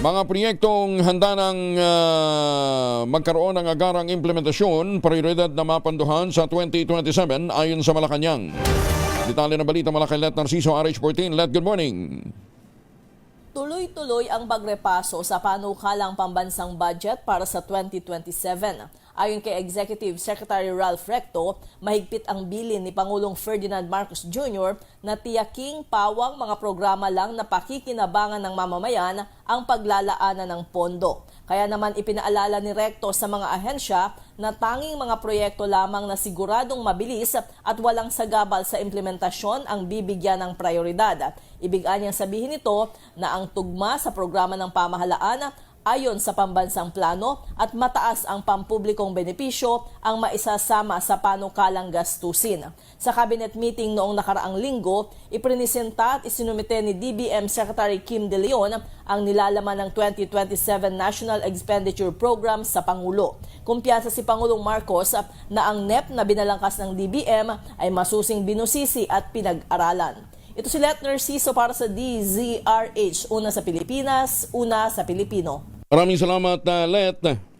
Mga proyektong handa ng magkaroon ng agarang implementasyon, prioridad na mapanduhan sa 2027 ayon sa Malacanang. Detalye ng balita mula kay Let Narciso, RH14. Let, good morning. Tuloy-tuloy ang pagrepaso sa panukalang pambansang budget para sa 2027. Ayon kay Executive Secretary Ralph Recto, mahigpit ang bilin ni Pangulong Ferdinand Marcos Jr. na tiyaking pawang mga programa lang na pakikinabangan ng mamamayan ang paglalaanan ng pondo. Kaya naman ipinaalala ni Recto sa mga ahensya na tanging mga proyekto lamang na siguradong mabilis at walang sagabal sa implementasyon ang bibigyan ng prioridad. Ibig niyang sabihin nito na ang tugma sa programa ng pamahalaan ayon sa pambansang plano at mataas ang pampublikong benepisyo ang maisasama sa panukalang gastusin. Sa cabinet meeting noong nakaraang linggo, iprinisenta at isinumite ni DBM Secretary Kim De Leon ang nilalaman ng 2027 National Expenditure Program sa Pangulo. Kumpiyansa si Pangulong Marcos na ang NEP na binalangkas ng DBM ay masusing binusisi at pinag-aralan. Ito si Let Narciso para sa DZRH. Una sa Pilipinas, una sa Pilipino. Maraming salamat, Let.